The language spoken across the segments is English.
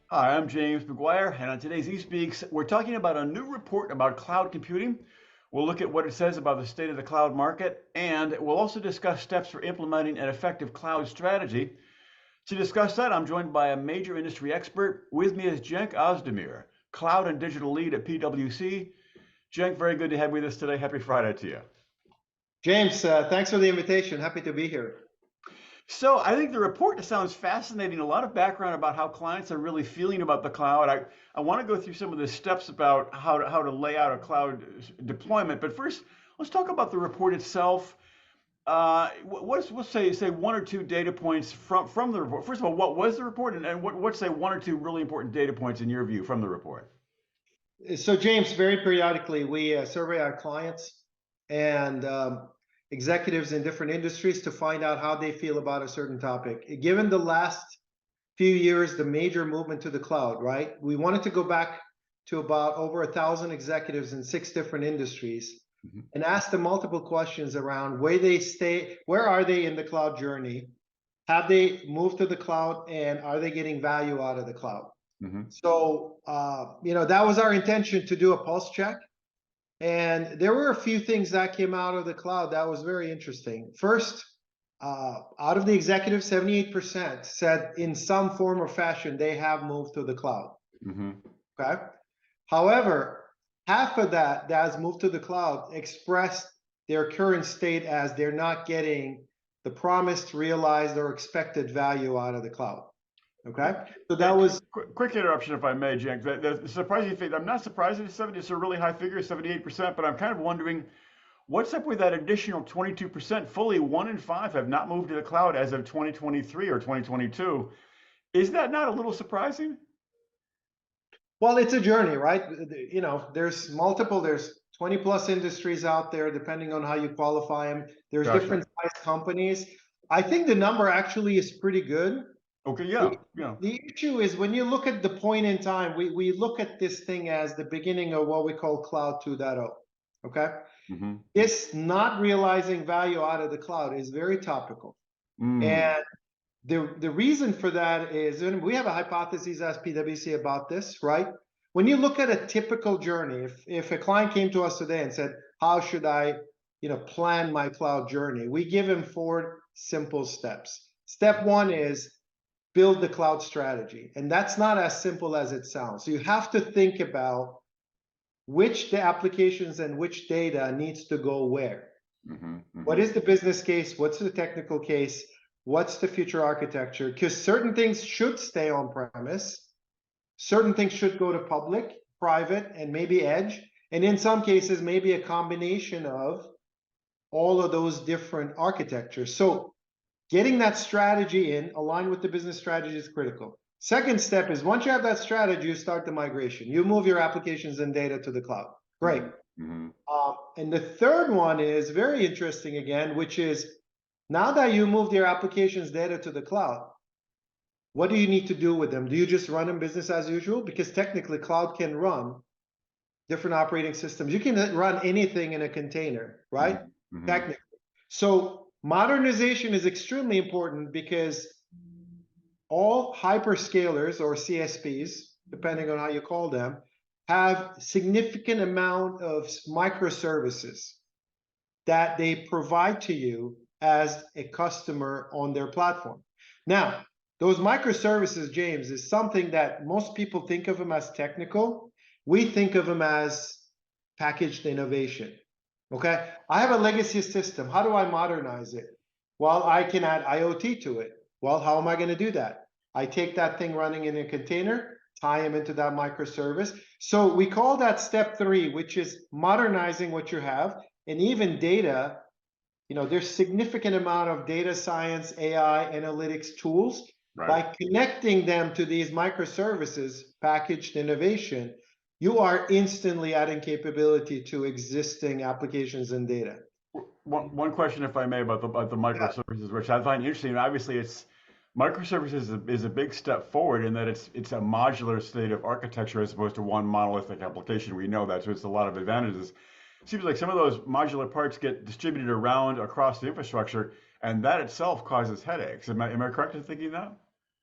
Hi, I'm James McGuire, and on today's eSpeaks, we're talking about a new report about cloud computing. We'll look at what it says about the state of the cloud market, and we'll also discuss steps for implementing an effective cloud strategy. To discuss that, I'm joined by a major industry expert. With me is Cenk Ozdemir, cloud and digital lead at PwC. Cenk, very good to have you with us today. Happy Friday to you. James, thanks for the invitation. Happy to be here. So I think the report sounds fascinating. A lot of background about how clients are really feeling about the cloud. I want to go through some of the steps about how to lay out a cloud deployment. But first, let's talk about the report itself. Let's say one or two data points from the report. First of all, what was the report, and what's say one or two really important data points in your view from the report? So, James, very periodically we survey our clients and executives in different industries to find out how they feel about a certain topic. Given the last few years, the major movement to the cloud, right? We wanted to go back to about over 1,000 executives in 6 different industries Mhm. and ask them multiple questions around where are they in the cloud journey? Have they moved to the cloud, and are they getting value out of the cloud? Mhm. So, that was our intention, to do a pulse check. And there were a few things that came out of the cloud that was very interesting. First, out of the executives, 78% said in some form or fashion they have moved to the cloud. Mhm. Okay. However, half of that has moved to the cloud expressed their current state as they're not getting the promised, realized, or expected value out of the cloud. Okay. So that was Quick interruption, if I may, Cenk. The surprising thing, I'm not surprised at 70. It's a really high figure, 78%. But I'm kind of wondering what's up with that additional 22%? Fully 1 in 5 have not moved to the cloud as of 2023 or 2022. Is that not a little surprising? Well, it's a journey, right? There's 20 plus industries out there, depending on how you qualify them. There's Gotcha. different size companies. I think the number actually is pretty good. Okay, The, yeah, yeah. the issue is when you look at the point in time, we look at this thing as the beginning of what we call Cloud 2.0. Okay. Mm-hmm. This not realizing value out of the cloud is very topical. Mm, And the reason for that is, and we have a hypothesis as PwC about this, right? When you look at a typical journey, if a client came to us today and said, how should I, plan my cloud journey? We give him 4 simple steps. Step 1 is build the cloud strategy. And that's not as simple as it sounds. So you have to think about which the applications and which data needs to go where. mm-hmm, What mm-hmm. is the business case? What's the technical case? What's the future architecture? Because certain things should stay on premise, certain things should go to public, private, and maybe edge. And in some cases, maybe a combination of all of those different architectures. So getting that strategy in, aligned with the business strategy, is critical. Second step is, once you have that strategy, you start the migration. You move your applications and data to the cloud. Great. Mm-hmm. Mm-hmm. And the third one is very interesting again, which is, now that you moved your applications data to the cloud, what do you need to do with them? Do you just run them business as usual? Because technically, cloud can run different operating systems. You can run anything in a container, right? Mm-hmm. Mm-hmm. Technically. So modernization is extremely important, because all hyperscalers, or CSPs, depending on how you call them, have significant amount of microservices that they provide to you as a customer on their platform. Now, those microservices, James, is something that most people think of them as technical. We think of them as packaged innovation. Okay, I have a legacy system. How do I modernize it? Well, I can add IoT to it. Well, how am I going to do that? I take that thing running in a container, tie them into that microservice. So we call that step 3, which is modernizing what you have. And even data, there's significant amount of data science, AI, analytics tools. Right. By connecting them to these microservices, packaged innovation, you are instantly adding capability to existing applications and data. One question, if I may, about the Yeah. microservices, which I find interesting. Obviously, it's microservices is a big step forward in that it's a modular state of architecture as opposed to one monolithic application. We know that, so it's a lot of advantages. Seems like some of those modular parts get distributed around across the infrastructure, and that itself causes headaches. Am I correct in thinking that?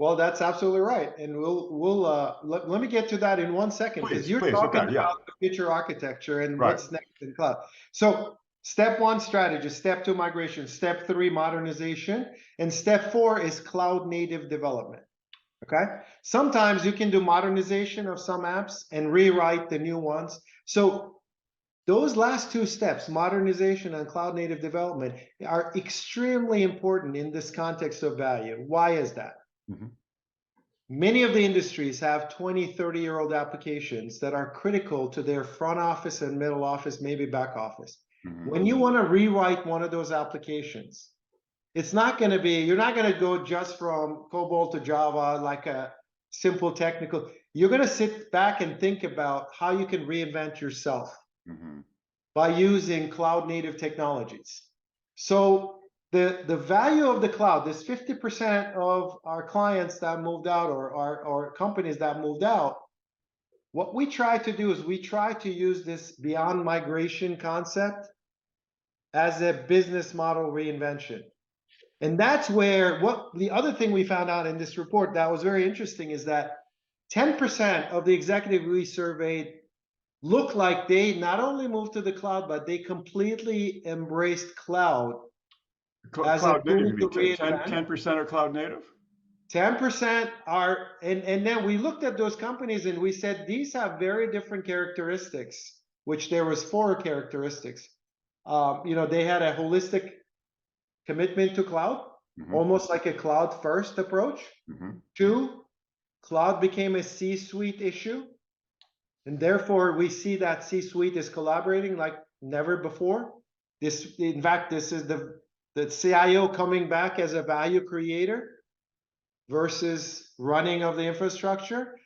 Well, that's absolutely right, and let me get to that in 1 second, because you're Please. talking Okay. Yeah. about the future architecture and Right. what's next in cloud. So step one, strategy. Step two, migration. Step three, modernization, and step four is cloud native development. Okay. Sometimes you can do modernization of some apps and rewrite the new ones. So those last two steps, modernization and cloud native development, are extremely important in this context of value. Why is that? Mm-hmm. Many of the industries have 20, 30-year-old applications that are critical to their front office and middle office, maybe back office. Mm-hmm. When you want to rewrite one of those applications, it's not going to be, you're not going to go just from COBOL to Java like a simple technical. You're going to sit back and think about how you can reinvent yourself by using cloud native technologies. So the value of the cloud, this 50% of our clients that moved out, or our companies that moved out, what we try to do is we try to use this beyond migration concept as a business model reinvention. And that's where, what the other thing we found out in this report that was very interesting is that 10% of the executive we surveyed look like they not only moved to the cloud, but they completely embraced cloud as a Cloud native, tool you to mean reinvent. 10% are cloud native? 10% are, and then we looked at those companies and we said these have very different characteristics, which there was 4 characteristics. They had a holistic commitment to cloud, almost like a cloud first approach. 2, cloud became a C-suite issue. And therefore, we see that C-suite is collaborating like never before. In fact, this is the CIO coming back as a value creator versus running of the infrastructure.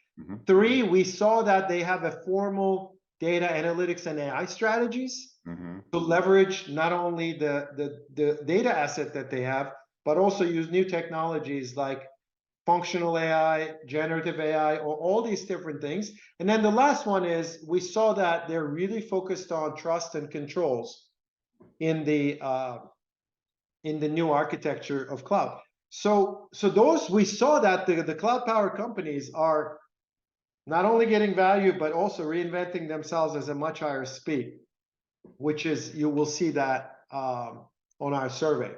3, we saw that they have a formal data analytics and AI strategies to leverage not only the data asset that they have, but also use new technologies like functional AI, generative AI, or all these different things. And then the last one is we saw that they're really focused on trust and controls in the new architecture of cloud. So those, we saw that the cloud power companies are not only getting value, but also reinventing themselves as a much higher speed, which is, you will see that on our survey.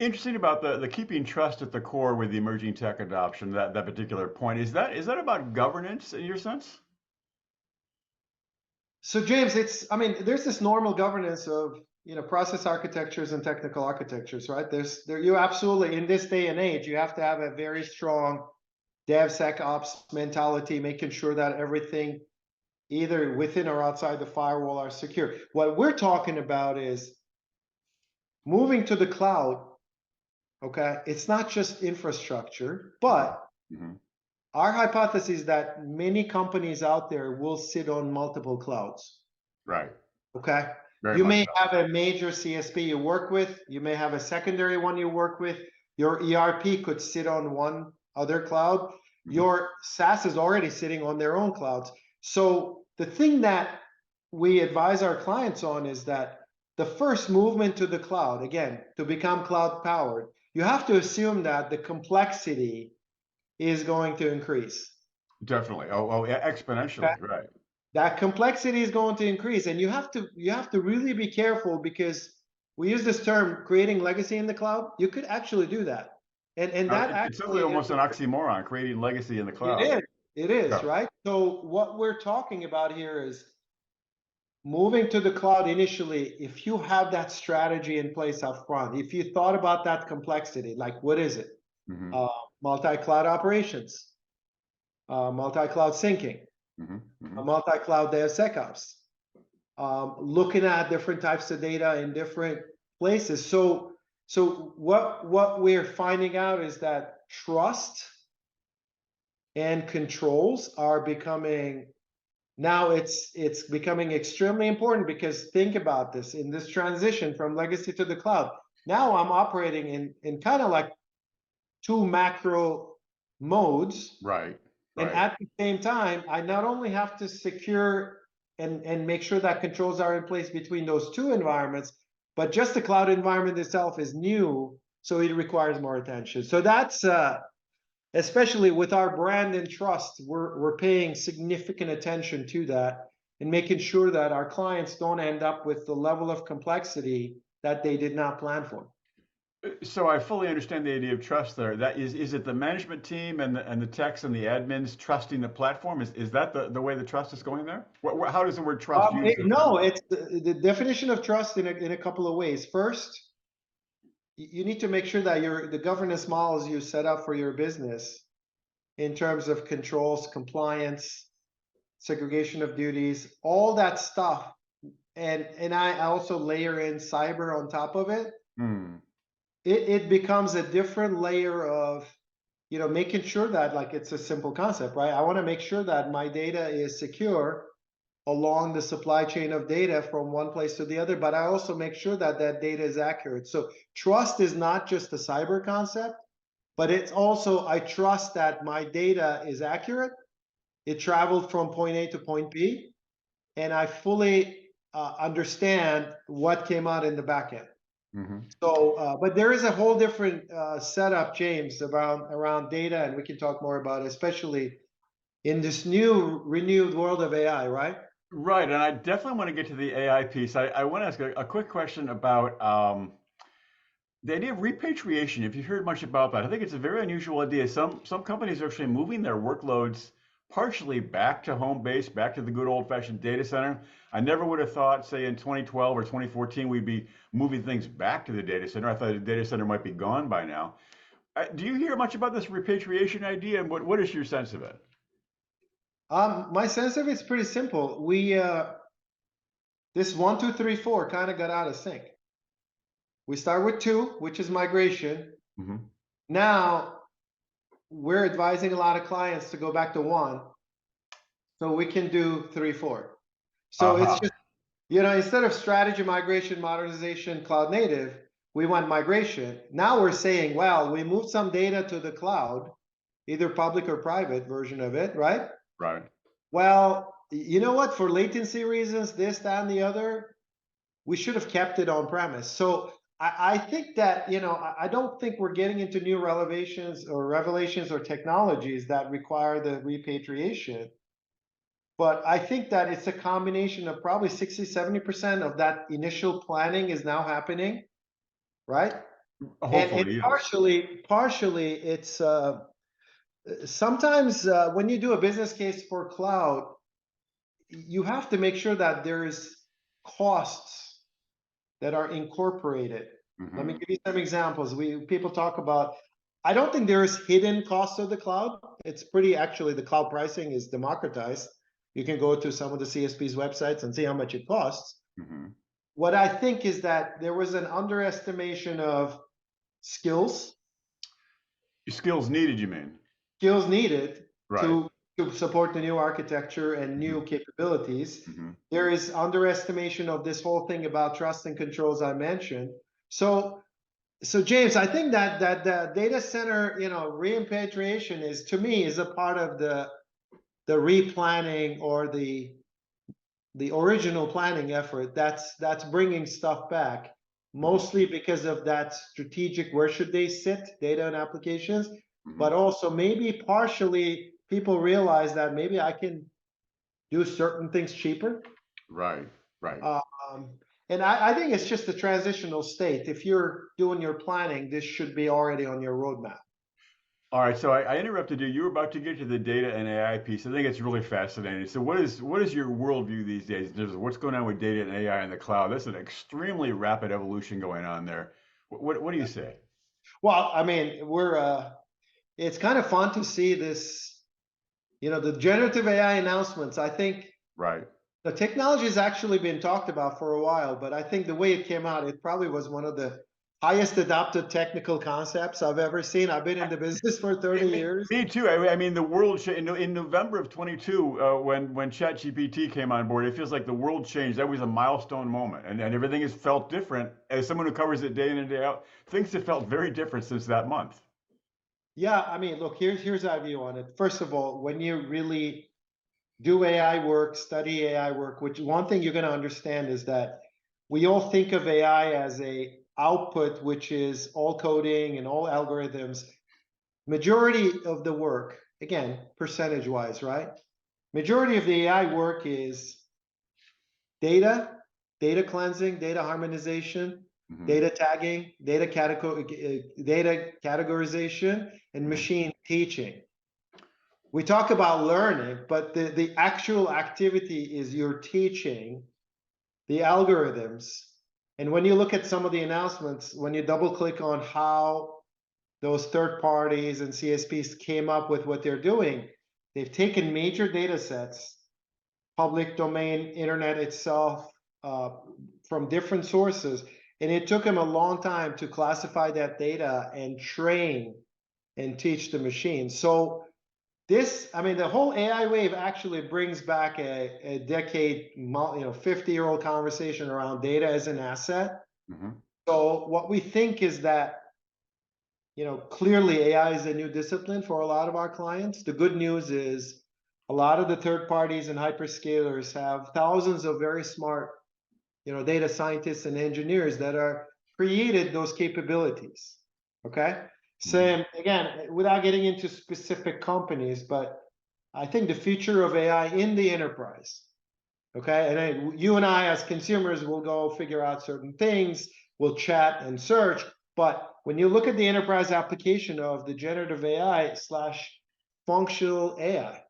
Interesting about the keeping trust at the core with the emerging tech adoption, that particular point. Is that about governance in your sense? So James, there's this normal governance of process architectures and technical architectures, right? You absolutely, in this day and age, you have to have a very strong DevSecOps mentality, making sure that everything either within or outside the firewall are secure. What we're talking about is moving to the cloud. Okay, it's not just infrastructure, but our hypothesis is that many companies out there will sit on multiple clouds. Right. Okay. You may have a major CSP you work with. You may have a secondary one you work with. Your ERP could sit on one other cloud. Your SaaS is already sitting on their own clouds. So the thing that we advise our clients on is that the first movement to the cloud, again, to become cloud powered, you have to assume that the complexity is going to increase. Definitely. Oh, exponentially, okay. Right. That complexity is going to increase, and you have to really be careful, because we use this term creating legacy in the cloud. You could actually do that, and that it's actually almost an oxymoron, creating legacy in the cloud. It is, right? So what we're talking about here is moving to the cloud initially. If you have that strategy in place up front, if you thought about that complexity, like what is it? Multi-cloud operations, multi-cloud syncing, multi-cloud DevSecOps, looking at different types of data in different places. So what we're finding out is that trust and controls are becoming, now it's becoming extremely important, because think about this, in this transition from legacy to the cloud, now I'm operating in kind of like 2 macro modes. Right. And at the same time, I not only have to secure and make sure that controls are in place between those 2 environments, but just the cloud environment itself is new, so it requires more attention. So that's especially with our brand and trust, we're paying significant attention to that and making sure that our clients don't end up with the level of complexity that they did not plan for. So I fully understand the idea of trust there. That is it the management team and the techs and the admins trusting the platform? Is that the way the trust is going there? How does the word trust used there? No, it's the definition of trust in a couple of ways. First, you need to make sure that the governance models you set up for your business in terms of controls, compliance, segregation of duties, all that stuff. And I also layer in cyber on top of it. Hmm. It becomes a different layer of, making sure that, like, it's a simple concept, right? I want to make sure that my data is secure along the supply chain of data from one place to the other, but I also make sure that that data is accurate. So trust is not just a cyber concept, but it's also, I trust that my data is accurate. It traveled from point A to point B, and I fully understand what came out in the back end. Mm-hmm. So, but there is a whole different setup, James, around data, and we can talk more about it, especially in this new renewed world of AI, right? Right, and I definitely want to get to the AI piece. I want to ask a quick question about the idea of repatriation. If you heard much about that, I think it's a very unusual idea. Some companies are actually moving their workloads partially back to home base, back to the good old-fashioned data center. I never would have thought, say in 2012 or 2014, we'd be moving things back to the data center. I thought the data center might be gone by now. Do you hear much about this repatriation idea, and what is your sense of it? My sense of it's pretty simple. This 1, 2, 3, 4 kind of got out of sync. We start with 2, which is migration. Hmm. Now we're advising a lot of clients to go back to 1, so we can do 3, 4. So it's Uh-huh. just, instead of strategy, migration, modernization, cloud native, we want migration. Now we're saying, well, we moved some data to the cloud, either public or private version of it, right? Right. Well, you know what? For latency reasons, this, that, and the other, we should have kept it on premise. So I think that, I don't think we're getting into new revelations or technologies that require the repatriation. But I think that it's a combination of probably 60, 70% of that initial planning is now happening, right? And Hopefully, yes. partially it's sometimes when you do a business case for cloud, you have to make sure that there's costs that are incorporated. Let me Hmm. give you some examples. People talk about, I don't think there's hidden costs of the cloud. It's actually, the cloud pricing is democratized. You can go to some of the CSP's websites and see how much it costs. Hmm. What I think is that there was an underestimation of skills Skills needed, you mean? skills needed Right. to support the new architecture and new Hmm. capabilities. Hmm. There is underestimation of this whole thing about trust and controls I mentioned. So James, I think that the data center, repatriation is, to me, is a part of the replanning or the original planning effort. That's bringing stuff back, Hmm. mostly because of that strategic, where should they sit, data and applications, Hmm. but also maybe partially people realize that maybe I can do certain things cheaper. Right. Right. Um, and I think it's just a transitional state. If you're doing your planning, this should be already on your roadmap. All right. So I interrupted you. You were about to get to the data and AI piece. I think it's really fascinating. So what is your worldview these days in terms of what's going on with data and AI in the cloud? That's an extremely rapid evolution going on there. What do you say? Well, I mean, it's kind of fun to see this, the generative AI announcements. I think Right. the technology has actually been talked about for a while, but I think the way it came out, it probably was one of the highest adopted technical concepts I've ever seen. I've been in the business for 30 years. Me too. I mean, the world in November of 22, when ChatGPT came on board, it feels like the world changed. That was a milestone moment, and everything has felt different. As someone who covers it day in and day out, things have felt very different since that month. Yeah, I mean, look, here's our view on it. First of all, when you really do AI work, study AI work, which one thing you're going to understand is that we all think of AI as a output, which is all coding and all algorithms. majority of the work, again, percentage-wise, right? Majority of the AI work is data, data cleansing, data harmonization, data tagging, data categorization, and machine teaching. We talk about learning, but the actual activity is you're teaching the algorithms. And when you look at some of the announcements, when you double click on how those third parties and CSPs came up with what they're doing, they've taken major data sets, public domain, internet itself, from different sources, and it took them a long time to classify that data and train and teach the machine. So this, I mean, the whole AI wave actually brings back a decade, 50-year-old conversation around data as an asset. So what we think is that, clearly AI is a new discipline for a lot of our clients. The good news is a lot of the third parties and hyperscalers have thousands of very smart, data scientists and engineers that are created those capabilities. Okay. So again, without getting into specific companies, but I think the future of AI in the enterprise, okay, and you and I as consumers will go figure out certain things, we'll chat and search, but when you look at the enterprise application of the generative AI / functional AI,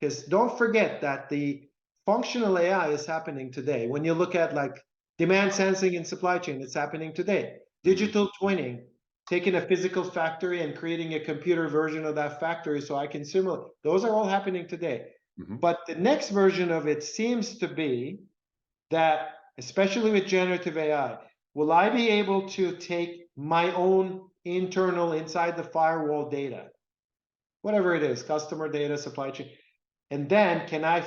because don't forget that the functional AI is happening today. When you look at like demand sensing in supply chain, it's happening today. Digital twinning, taking a physical factory and creating a computer version of that factory so I can simulate. Those are all happening today. But the next version of it seems to be that, especially with generative AI, will I be able to take my own internal inside the firewall data, whatever it is, customer data, supply chain, and then can I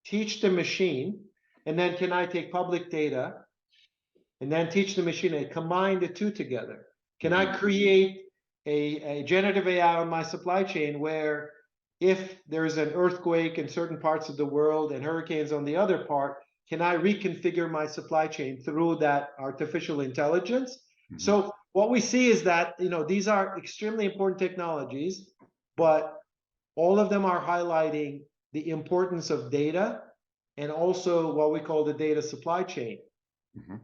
teach the machine, and then can I take public data and then teach the machine and combine the two together? Can I create a generative AI on my supply chain where if there's an earthquake in certain parts of the world and hurricanes on the other part, can I reconfigure my supply chain through that artificial intelligence? So what we see is that, these are extremely important technologies, but all of them are highlighting the importance of data and also what we call the data supply chain,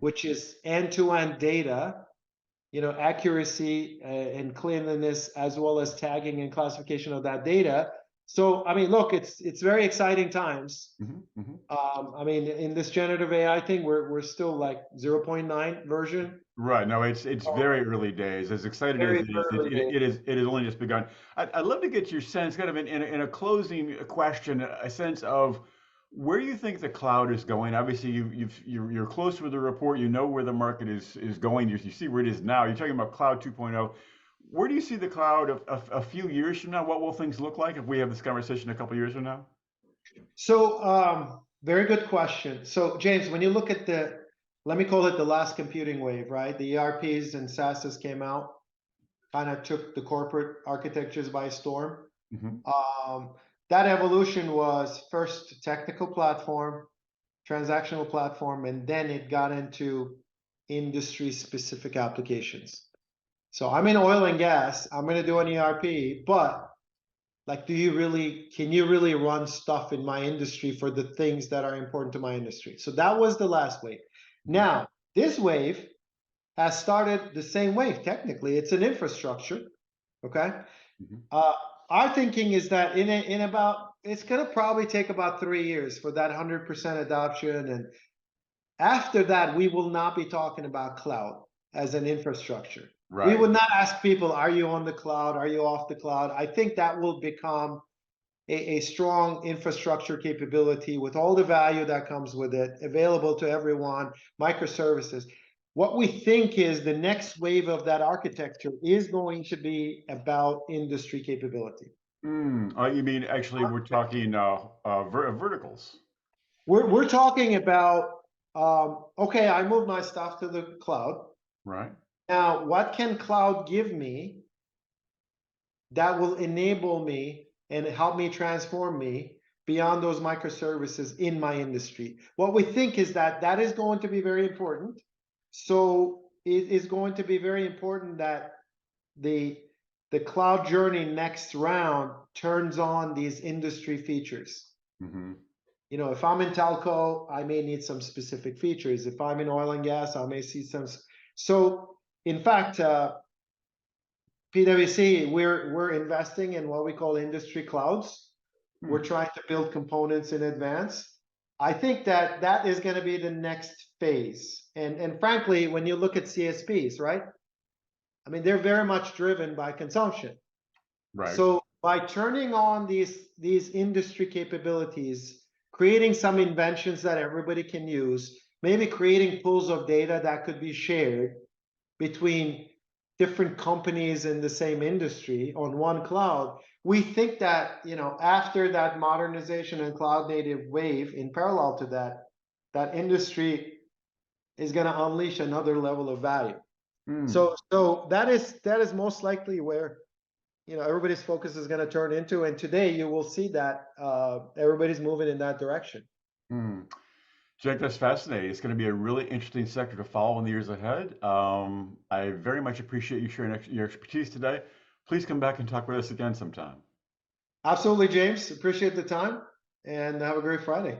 which is end-to-end data, accuracy and cleanliness, as well as tagging and classification of that data. So, I mean, look, it's very exciting times. I mean, in this generative AI thing, we're still like 0.9 version. Right. No, it's very early days. As exciting as Very it is, early days. it has only just begun. I'd love to get your sense, kind of in a closing question, a sense of where you think the cloud is going. Obviously, you're close with the report. You know where the market is going. You see where it is now. You're talking about Cloud 2.0. Where do you see the cloud a few years from now? What will things look like if we have this conversation a couple years from now? So, very good question. So, James, when you look at let me call it the last computing wave, right? The ERPs and SaaSes came out, kind of took the corporate architectures by storm. That evolution was first technical platform, transactional platform, and then it got into industry-specific applications. So I'm in oil and gas. I'm going to do an ERP, but like, can you really run stuff in my industry for the things that are important to my industry? So that was the last wave. Now, this wave has started the same wave. Technically, it's an infrastructure. Okay. Our thinking is that it's going to probably take about 3 years for that 100% adoption. And after that, we will not be talking about cloud as an infrastructure. We would not ask people, are you on the cloud? Are you off the cloud? I think that will become a strong infrastructure capability with all the value that comes with it, available to everyone, microservices. What we think is the next wave of that architecture is going to be about industry capability. You mean actually we're talking verticals? We're talking about, okay, I moved my stuff to the cloud. Right. Now, what can cloud give me that will enable me and help me transform me beyond those microservices in my industry? What we think is that is going to be very important. So it is going to be very important that the the cloud journey next round turns on these industry features. Hmm. If I'm in telco, I may need some specific features. If I'm in oil and gas, I may see some. So, in fact, PwC, we're investing in what we call industry clouds. We're trying to build components in advance. I think that is going to be the next phase. And frankly, when you look at CSPs, right? I mean, they're very much driven by consumption. Right. So by turning on these industry capabilities, creating some inventions that everybody can use, maybe creating pools of data that could be shared between different companies in the same industry on one cloud, we think that after that modernization and cloud native wave, in parallel to that, that industry is going to unleash another level of value. Mm. So that is most likely where everybody's focus is going to turn into, and today you will see that everybody's moving in that direction. Mm. Cenk, that's fascinating. It's going to be a really interesting sector to follow in the years ahead. I very much appreciate you sharing your expertise today. Please come back and talk with us again sometime. Absolutely, James. Appreciate the time, and have a great Friday.